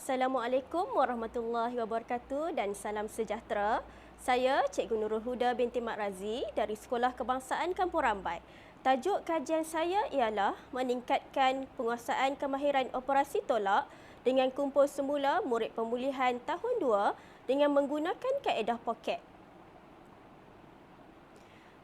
Assalamualaikum warahmatullahi wabarakatuh dan salam sejahtera. Saya Cikgu Nurul Huda binti Mak Razi dari Sekolah Kebangsaan Kampung Rambai. Tajuk kajian saya ialah meningkatkan penguasaan kemahiran operasi tolak dengan kumpul semula murid pemulihan tahun 2 dengan menggunakan kaedah poket.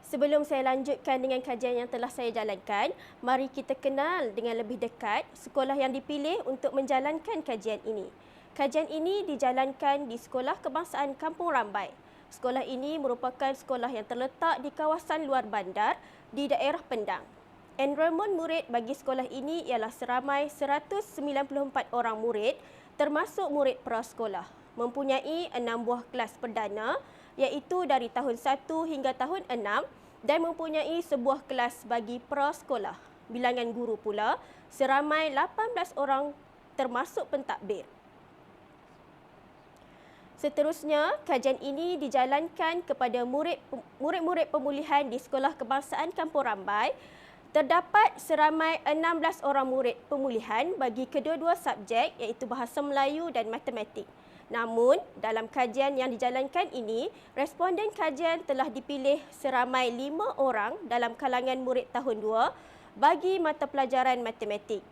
Sebelum saya lanjutkan dengan kajian yang telah saya jalankan, mari kita kenal dengan lebih dekat sekolah yang dipilih untuk menjalankan kajian ini. Kajian ini dijalankan di Sekolah Kebangsaan Kampung Rambai. Sekolah ini merupakan sekolah yang terletak di kawasan luar bandar di daerah Pendang. Enrolment murid bagi sekolah ini ialah seramai 194 orang murid termasuk murid prasekolah. Mempunyai 6 buah kelas perdana iaitu dari tahun 1 hingga tahun 6 dan mempunyai sebuah kelas bagi prasekolah. Bilangan guru pula seramai 18 orang termasuk pentadbir. Seterusnya, kajian ini dijalankan kepada murid-murid pemulihan di Sekolah Kebangsaan Kampung Rambai. Terdapat seramai 16 orang murid pemulihan bagi kedua-dua subjek iaitu Bahasa Melayu dan Matematik. Namun, dalam kajian yang dijalankan ini, responden kajian telah dipilih seramai 5 orang dalam kalangan murid tahun 2 bagi mata pelajaran matematik.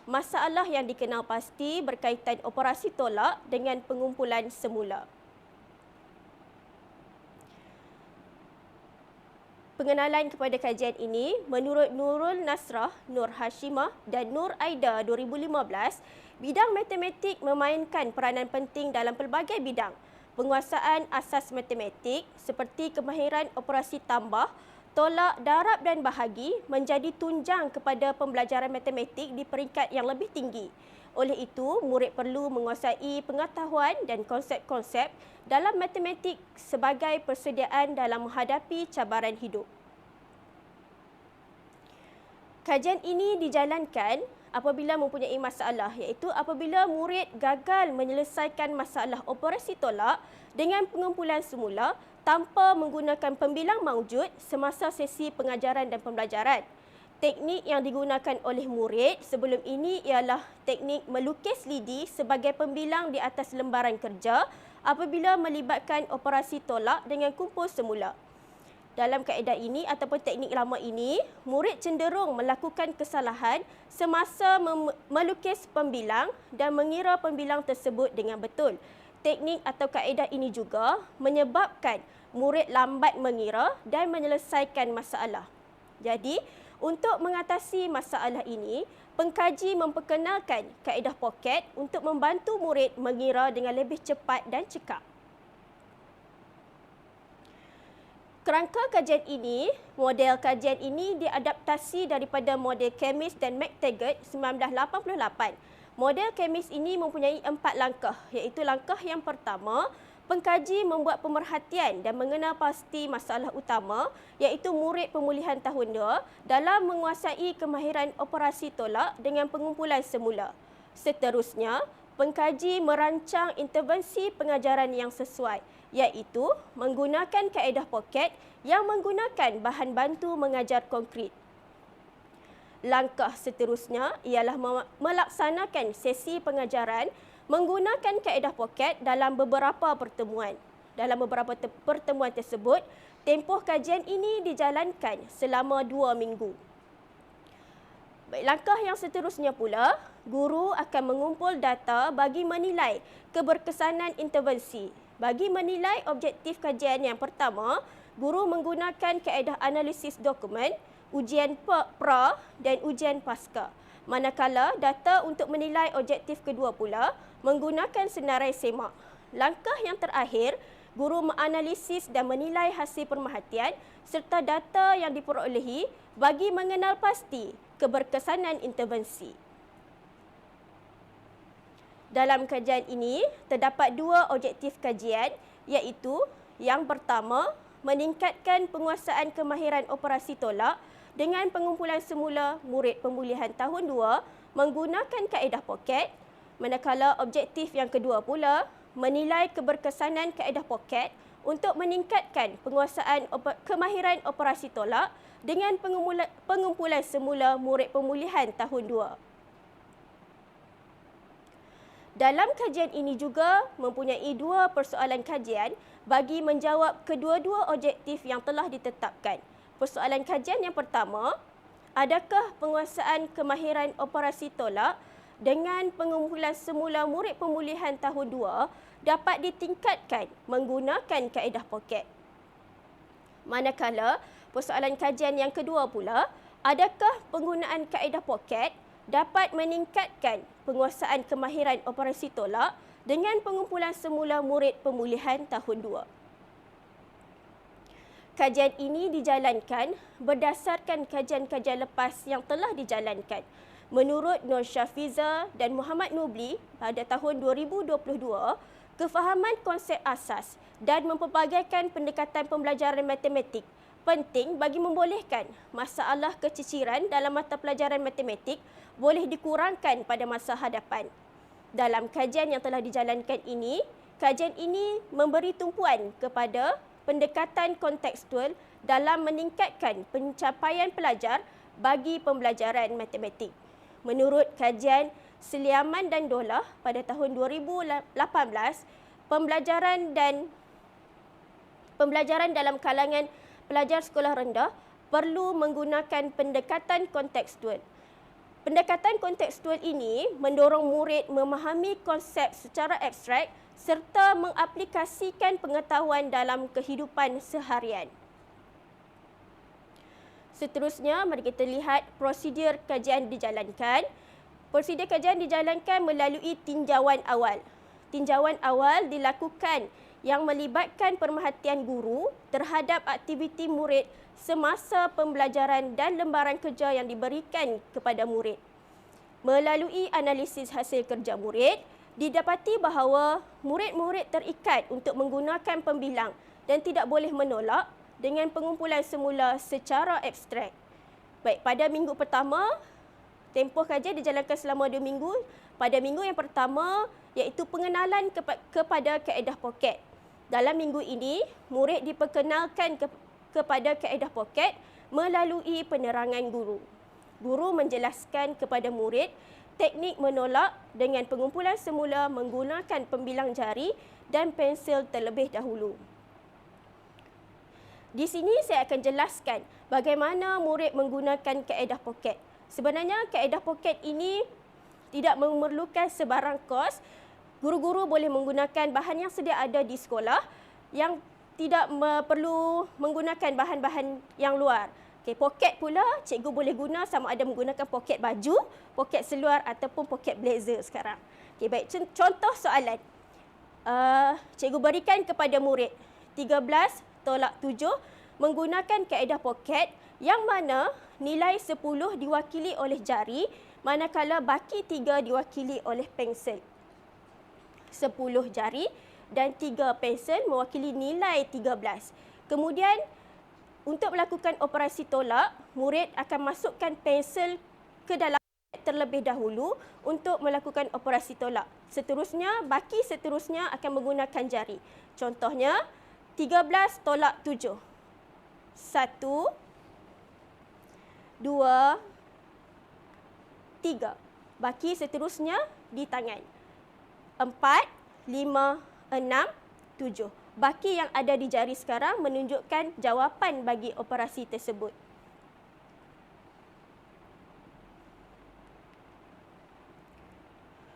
Masalah yang dikenal pasti berkaitan operasi tolak dengan pengumpulan semula. Pengenalan kepada kajian ini, menurut Nurul Nasrah, Nur Hashimah dan Nur Aida 2015, bidang matematik memainkan peranan penting dalam pelbagai bidang. Penguasaan asas matematik seperti kemahiran operasi tambah, tolak, darab dan bahagi menjadi tunjang kepada pembelajaran matematik di peringkat yang lebih tinggi. Oleh itu, murid perlu menguasai pengetahuan dan konsep-konsep dalam matematik sebagai persediaan dalam menghadapi cabaran hidup. Kajian ini dijalankan apabila mempunyai masalah iaitu apabila murid gagal menyelesaikan masalah operasi tolak dengan pengumpulan semula tanpa menggunakan pembilang maujud semasa sesi pengajaran dan pembelajaran. Teknik yang digunakan oleh murid sebelum ini ialah teknik melukis lidi sebagai pembilang di atas lembaran kerja apabila melibatkan operasi tolak dengan kumpul semula. Dalam kaedah ini ataupun teknik lama ini, murid cenderung melakukan kesalahan semasa melukis pembilang dan mengira pembilang tersebut dengan betul. Teknik atau kaedah ini juga menyebabkan murid lambat mengira dan menyelesaikan masalah. Jadi, untuk mengatasi masalah ini, pengkaji memperkenalkan kaedah poket untuk membantu murid mengira dengan lebih cepat dan cekap. Kerangka kajian ini, model kajian ini diadaptasi daripada model Chemist dan McTaggart 1988. Model Chemist ini mempunyai 4 langkah, iaitu langkah yang pertama, pengkaji membuat pemerhatian dan mengenal pasti masalah utama iaitu murid pemulihan tahun 2 dalam menguasai kemahiran operasi tolak dengan pengumpulan semula. Seterusnya, pengkaji merancang intervensi pengajaran yang sesuai iaitu menggunakan kaedah poket yang menggunakan bahan bantu mengajar konkret. Langkah seterusnya ialah melaksanakan sesi pengajaran menggunakan kaedah poket dalam beberapa pertemuan. Dalam beberapa pertemuan tersebut, tempoh kajian ini dijalankan selama 2 minggu. Baik, langkah yang seterusnya pula, guru akan mengumpul data bagi menilai keberkesanan intervensi. Bagi menilai objektif kajian yang pertama, guru menggunakan kaedah analisis dokumen, ujian pra dan ujian pasca. Manakala data untuk menilai objektif kedua pula menggunakan senarai semak. Langkah yang terakhir, guru menganalisis dan menilai hasil pemerhatian serta data yang diperolehi bagi mengenal pasti keberkesanan intervensi. Dalam kajian ini, terdapat 2 objektif kajian iaitu yang pertama, meningkatkan penguasaan kemahiran operasi tolak dengan pengumpulan semula murid pemulihan tahun 2 menggunakan kaedah poket. Manakala objektif yang kedua pula, menilai keberkesanan kaedah poket untuk meningkatkan penguasaan kemahiran operasi tolak dengan pengumpulan semula murid pemulihan tahun 2. Dalam kajian ini juga mempunyai 2 persoalan kajian bagi menjawab kedua-dua objektif yang telah ditetapkan. Persoalan kajian yang pertama, adakah penguasaan kemahiran operasi tolak dengan pengumpulan semula murid pemulihan tahun 2 dapat ditingkatkan menggunakan kaedah poket? Manakala persoalan kajian yang kedua pula, adakah penggunaan kaedah poket dapat meningkatkan penguasaan kemahiran operasi tolak dengan pengumpulan semula murid pemulihan tahun 2? Kajian ini dijalankan berdasarkan kajian-kajian lepas yang telah dijalankan. Menurut Nur Syafiza dan Muhammad Nubli pada tahun 2022, kefahaman konsep asas dan mempelbagaikan pendekatan pembelajaran matematik penting bagi membolehkan masalah keciciran dalam mata pelajaran matematik boleh dikurangkan pada masa hadapan. Dalam kajian yang telah dijalankan ini, kajian ini memberi tumpuan kepada pendekatan kontekstual dalam meningkatkan pencapaian pelajar bagi pembelajaran matematik. Menurut kajian Seliaman dan Dolah pada tahun 2018, pembelajaran dalam kalangan pelajar sekolah rendah perlu menggunakan pendekatan kontekstual. Pendekatan kontekstual ini mendorong murid memahami konsep secara abstrak serta mengaplikasikan pengetahuan dalam kehidupan seharian. Seterusnya, mari kita lihat prosedur kajian dijalankan. Prosedur kajian dijalankan melalui tinjauan awal. Tinjauan awal dilakukan yang melibatkan pemerhatian guru terhadap aktiviti murid semasa pembelajaran dan lembaran kerja yang diberikan kepada murid. Melalui analisis hasil kerja murid, didapati bahawa murid-murid terikat untuk menggunakan pembilang dan tidak boleh menolak dengan pengumpulan semula secara abstrak. Baik, pada minggu pertama, tempoh kajian dijalankan selama 2 minggu. Pada minggu yang pertama, iaitu pengenalan kepada kaedah poket. Dalam minggu ini, murid diperkenalkan kepada kaedah poket melalui penerangan guru. Guru menjelaskan kepada murid teknik menolak dengan pengumpulan semula menggunakan pembilang jari dan pensel terlebih dahulu. Di sini saya akan jelaskan bagaimana murid menggunakan kaedah poket. Sebenarnya kaedah poket ini tidak memerlukan sebarang kos. Guru-guru boleh menggunakan bahan yang sedia ada di sekolah yang tidak perlu menggunakan bahan-bahan yang luar. Okay, poket pula cikgu boleh guna sama ada menggunakan poket baju, poket seluar ataupun poket blazer sekarang. Okay, baik, contoh soalan. Cikgu berikan kepada murid 13/7 menggunakan kaedah poket yang mana nilai 10 diwakili oleh jari manakala baki 3 diwakili oleh pensel. 10 jari dan 3 pensel mewakili nilai 13. Kemudian untuk melakukan operasi tolak, murid akan masukkan pensel ke dalam terlebih dahulu untuk melakukan operasi tolak. Seterusnya, baki seterusnya akan menggunakan jari. Contohnya 13/7. 1, 2, 3. Baki seterusnya di tangan. 4, 5, 6, 7. Baki yang ada di jari sekarang menunjukkan jawapan bagi operasi tersebut.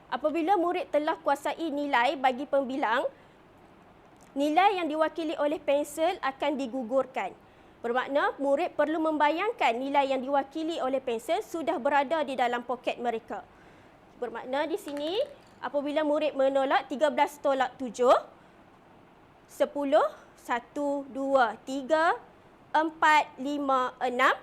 Apabila murid telah kuasai nilai bagi pembilang, nilai yang diwakili oleh pensel akan digugurkan. Bermakna murid perlu membayangkan nilai yang diwakili oleh pensel sudah berada di dalam poket mereka. Bermakna di sini apabila murid menolak 13/7, 10, 1, 2, 3, 4, 5, 6,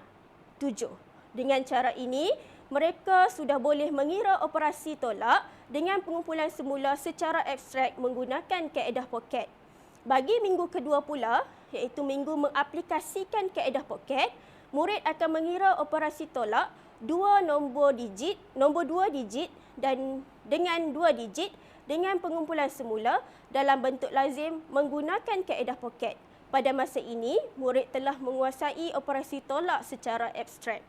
7. Dengan cara ini, mereka sudah boleh mengira operasi tolak dengan pengumpulan semula secara abstrak menggunakan kaedah poket. Bagi minggu kedua pula, iaitu minggu mengaplikasikan kaedah poket, murid akan mengira operasi tolak nombor 2 digit dan dengan 2 digit dengan pengumpulan semula dalam bentuk lazim menggunakan kaedah poket. Pada masa ini, murid telah menguasai operasi tolak secara abstrak.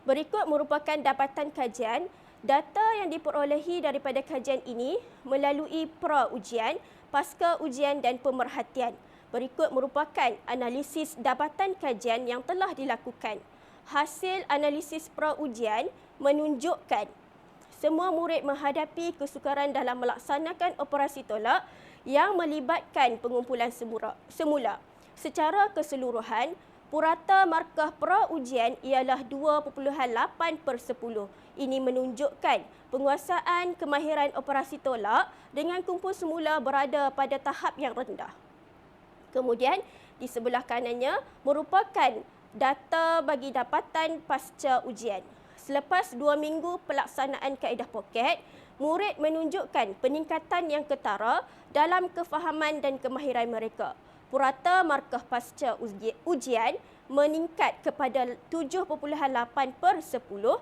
Berikut merupakan dapatan kajian Data yang diperolehi daripada kajian ini melalui pra-ujian, pasca ujian dan pemerhatian. Berikut merupakan analisis dapatan kajian yang telah dilakukan. Hasil analisis pra-ujian menunjukkan semua murid menghadapi kesukaran dalam melaksanakan operasi tolak yang melibatkan pengumpulan semula. Secara keseluruhan, purata markah pra-ujian ialah 2.8/10. Ini menunjukkan penguasaan kemahiran operasi tolak dengan kumpul semula berada pada tahap yang rendah. Kemudian, di sebelah kanannya merupakan data bagi dapatan pasca ujian. Selepas 2 minggu pelaksanaan kaedah poket, murid menunjukkan peningkatan yang ketara dalam kefahaman dan kemahiran mereka. Purata markah pasca ujian meningkat kepada 7.8/10.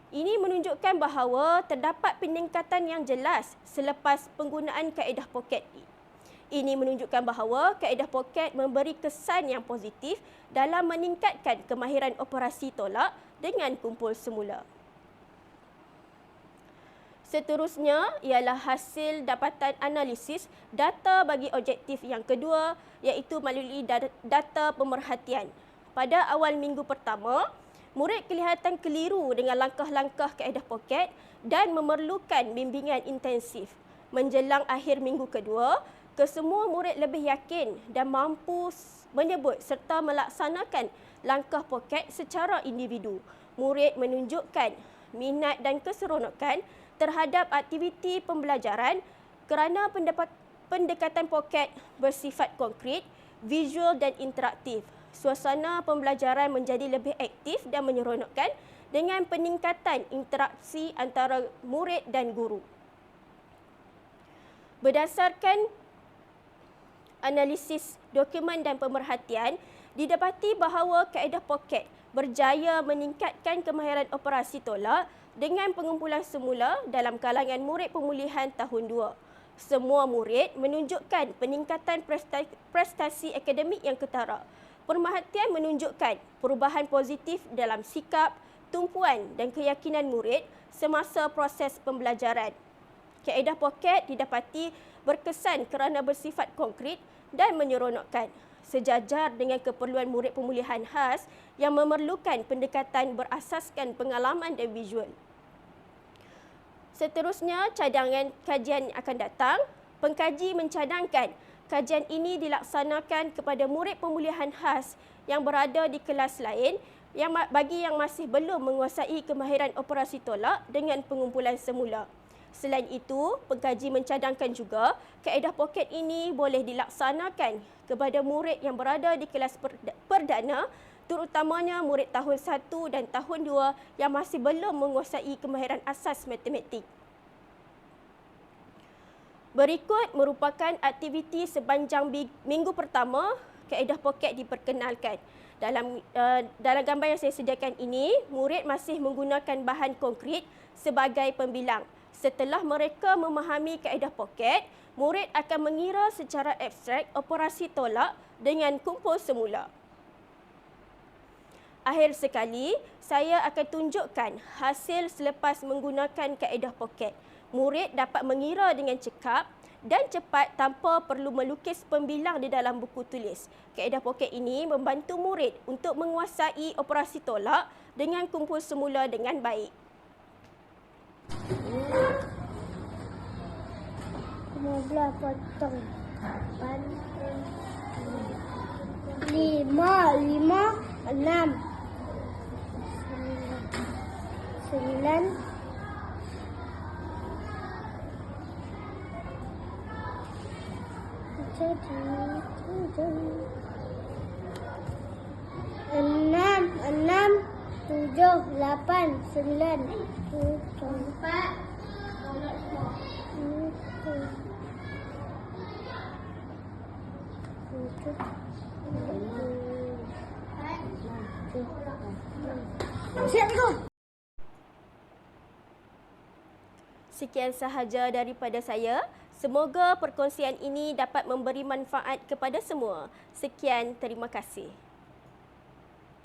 Ini menunjukkan bahawa terdapat peningkatan yang jelas selepas penggunaan kaedah poket. Ini menunjukkan bahawa kaedah poket memberi kesan yang positif dalam meningkatkan kemahiran operasi tolak dengan kumpul semula. Seterusnya ialah hasil dapatan analisis data bagi objektif yang kedua, iaitu melalui data pemerhatian. Pada awal minggu pertama, murid kelihatan keliru dengan langkah-langkah kaedah poket dan memerlukan bimbingan intensif. Menjelang akhir minggu kedua, kesemua murid lebih yakin dan mampu menyebut serta melaksanakan langkah poket secara individu. Murid menunjukkan minat dan keseronokan terhadap aktiviti pembelajaran kerana pendekatan poket bersifat konkret, visual dan interaktif. Suasana pembelajaran menjadi lebih aktif dan menyeronokkan dengan peningkatan interaksi antara murid dan guru. Berdasarkan analisis dokumen dan pemerhatian, didapati bahawa kaedah poket berjaya meningkatkan kemahiran operasi tolak dengan pengumpulan semula dalam kalangan murid pemulihan tahun 2. Semua murid menunjukkan peningkatan prestasi akademik yang ketara. Pemerhatian menunjukkan perubahan positif dalam sikap, tumpuan dan keyakinan murid semasa proses pembelajaran. Kaedah poket didapati berkesan kerana bersifat konkret dan menyeronokkan, sejajar dengan keperluan murid pemulihan khas yang memerlukan pendekatan berasaskan pengalaman dan visual. Seterusnya, cadangan kajian akan datang. Pengkaji mencadangkan kajian ini dilaksanakan kepada murid pemulihan khas yang berada di kelas lain bagi yang masih belum menguasai kemahiran operasi tolak dengan pengumpulan semula. Selain itu, pengkaji mencadangkan juga kaedah poket ini boleh dilaksanakan kepada murid yang berada di kelas perdana, terutamanya murid tahun 1 dan tahun 2 yang masih belum menguasai kemahiran asas matematik. Berikut merupakan aktiviti sepanjang minggu pertama kaedah poket diperkenalkan. Dalam gambar yang saya sediakan ini, murid masih menggunakan bahan konkret sebagai pembilang. Setelah mereka memahami kaedah poket, murid akan mengira secara abstrak operasi tolak dengan kumpul semula. Akhir sekali, saya akan tunjukkan hasil selepas menggunakan kaedah poket. Murid dapat mengira dengan cekap dan cepat tanpa perlu melukis pembilang di dalam buku tulis. Kaedah poket ini membantu murid untuk menguasai operasi tolak dengan kumpul semula dengan baik. 15 potong 8 5 6 9 enam, tujuh, 8, 9, 4, 5. Sekian sahaja daripada saya. Semoga perkongsian ini dapat memberi manfaat kepada semua. Sekian, terima kasih.